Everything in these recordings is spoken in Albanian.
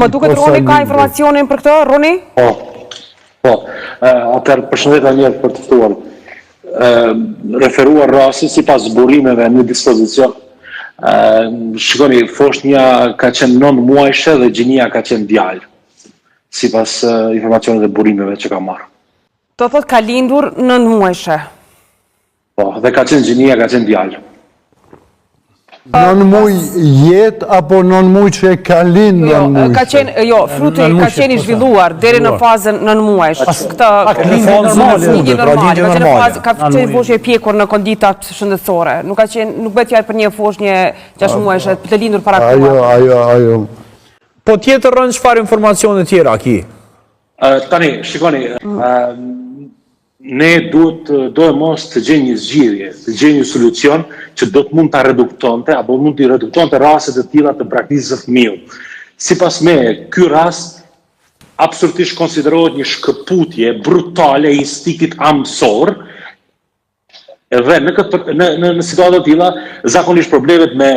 Më duket Roni ka informacionin për këtë, Roni? Po, atër përshëndetja mirë për të ftuar. Referuar rasti sipas zburimeve në dispozicion. Shikoni, foshnja ka qenë 9 muajshe dhe gjinia ka qenë djalë, sipas informacioneve dhe burimeve që ka marrë. Do thot ka lindur 9 muajshe. Po, dhe ka qenë gjinia, ka qenë djalë. 9 muaj jetë apo 9 muaj që e ka lind 9 muaj? Ka qenë, fruti ka qenë i zhvilluar deri në fazën 9 muajsh. Këtë lindje normale. Ka qenë foshnje e pjekur në konditat shëndetësore. Nuk bëhet fjalë për një foshnje 6 muajshe të lindur para kohë. Ajo. Po tjetër rënë çfarë informacione tjera ki? Tani, shikoni, ne do e mos të gjejmë një zgjidhje, të gjejmë një solucion që do të mund të reduktonte, apo mund të reduktonte raste të tilla të braktisë së fëmijës. Sipas me, ky rast absolutisht konsiderohet një shkëputje brutale e instinktit amësor, dhe në situatë të tilla, zakonisht problemet me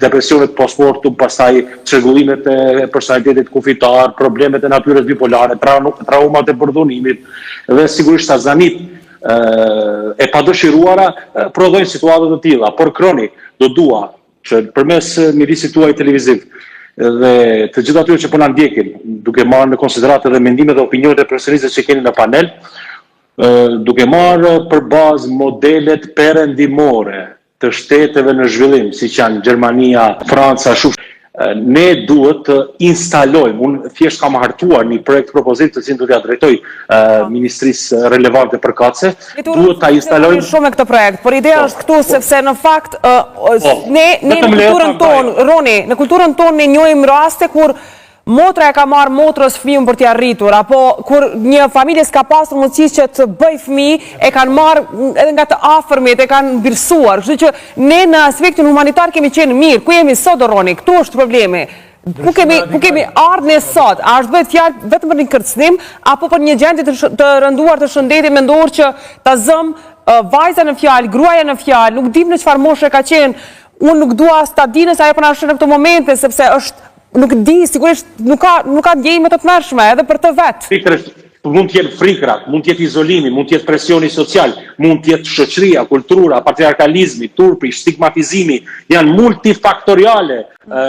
depresionet postmortem, pastaj çrregullimet e personalitetit kufitar, problemet e natyrës bipolare, traumat e përdhunimit dhe sigurisht azanit e padëshiruara prodhojnë situata të tilla. Por kroni, do dua që përmes mjedisit tuaj televiziv dhe të gjithë atyre që po na ndjekin, duke marrë në konsideratë edhe mendimet dhe opinionet e profesionistëve që keni në panel, duke marrë për bazë modelet perëndimore të shteteve në zhvillim, si që janë Gjermania, Franca, ne duhet të instalojmë, unë thjesht kam hartuar një projekt propozit të cilin do t'ja drejtoj ministrisë relevante përkatëse, duhet ta instalojmë shumë me këtë projekt, por ideja është këtu sepse në fakt ne në kulturën tonë, Roni, në kulturën tonë ne njohim raste kur motra e ka marrë motrës fëmijën për t'i arritur, apo kur një familje s'ka pasur mundësi që të bëj fëmijë, e kanë marrë edhe nga të afërmit, e kanë birsuar. Kështu që ne në aspektin humanitar kemi qenë mirë. Ku jemi sot, Roni? Këtu është problemi. Ku kemi ardhur ne sot? A është bëhet fjalë vetëm për një kërcënim apo për një gjendje të rënduar të shëndetit mendor që ta zëm vajza në fjalë, gruaja në fjalë, nuk dim në çfarë moshe ka qenë. Unë nuk dua as ta di nëse ajo po na shën në këtë momente sepse është nuk di, sigurisht nuk ka ndjejme të tmerrshme edhe për të vetë. Mund të jetë frikrat, mund të jetë izolimi, mund të jetë presioni social, mund të jetë shoqëria, kultura, patriarkalizmi, turpi, stigmatizimi, janë multifaktoriale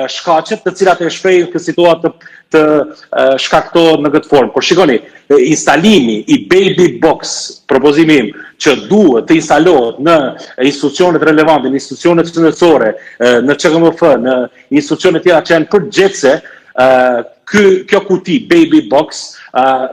shkaqet të cilat e shprehin këtë situatë të shkaktohet në këtë formë. Por shikoni, instalimi i baby box, propozimi im, që duhet të instalohet në institucionet relevante, në institucionet shëndetësore, në CKMF, në institucionet tjera që janë përgjithëse, kjo kuti, baby box,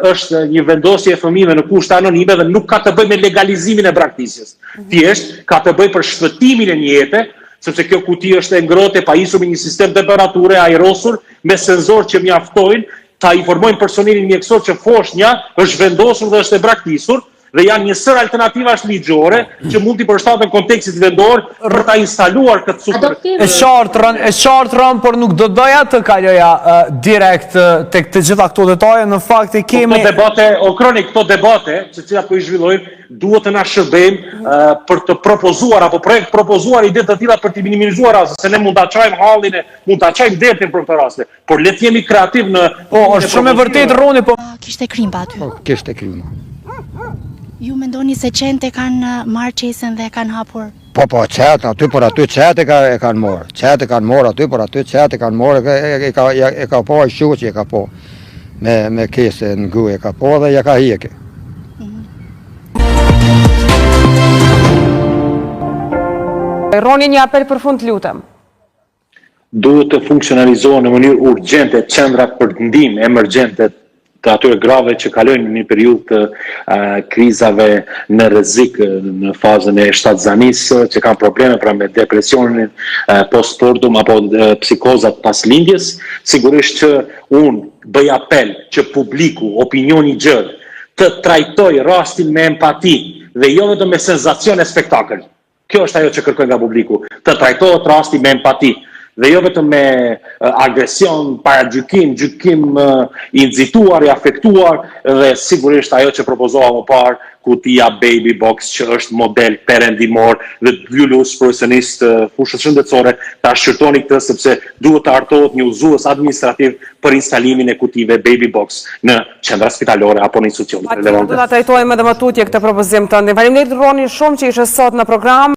është një vendosje e fëmijëve në kushte anonime dhe nuk ka të bëjë me legalizimin e braktisjes. Thjesht ka të bëjë për shpëtimin e një jete, sepse kjo kuti është e ngrohtë e pajisur me një sistem temperature ajrosur me senzor që mjaftojnë ta informojnë personelin mjekësor që foshnja është vendosur dhe është e braktisur dhe janë një sër alternativash ligjore që mund t'i përshtaten kontekstit vendor për ta instaluar këtë super. E qartë rënë, por nuk do të doja të kaloja direkt tek të gjitha këto detaje, në fakt e kemi këto debate, që cilat po i zhvillojmë, duhet të na shërbejmë për të propozuar apo projekt propozuar ide të tilla për të minimizuar rastet, se ne mund ta çajmë hallin, mund ta çajmë dertin për këtë raste, por le të jemi kreativ në. Po, është shumë e vërtetë Roni, po. Kishte krim pa aty. Po, kishte krim. Ju mendoni se qente kanë marrë qesën dhe kanë hapur? Po, qetë, aty por aty qetë e kanë morë. Qetë e kanë morë, aty por aty qetë e kanë morë, e ka po, e shuqë e ka po. Me kese në gu e ka po dhe ja ka hjeke. Roni, një apel për fund, lutem. Duhet të funksionalizohen në mënyrë urgjente qendrat për ndihmë emergjente të atyre grave që kalojnë një periudhë të krizave në rrezik në fazën e shtatzanisë, që kanë probleme pra me depresionin postmortem apo psikozat pas lindjes. Sigurisht që unë bëj apel që publiku, opinioni i gjerë, të trajtoj rastin me empati dhe jo vetëm me senzacion e spektakël. Kjo është ajo që kërkoj nga publiku, të trajtohet rasti me empati. dhe jo vetëm me agresion, paragjykim, gjykim i nxituar, i afektuar, dhe sigurisht ajo që propozoha më parë, kutia Baby Box, që është model perendimor dhe byllus profesionist fushës shëndetësore, ta shqyrtoni këtë sepse duhet të artohet një udhëzues administrativ për instalimin e kutive Baby Box në qendra spitalore apo në institucione relevante. Do ta trajtojmë edhe më tutje këtë propozim tënd. Faleminderit Roni shumë që ishe sot në program.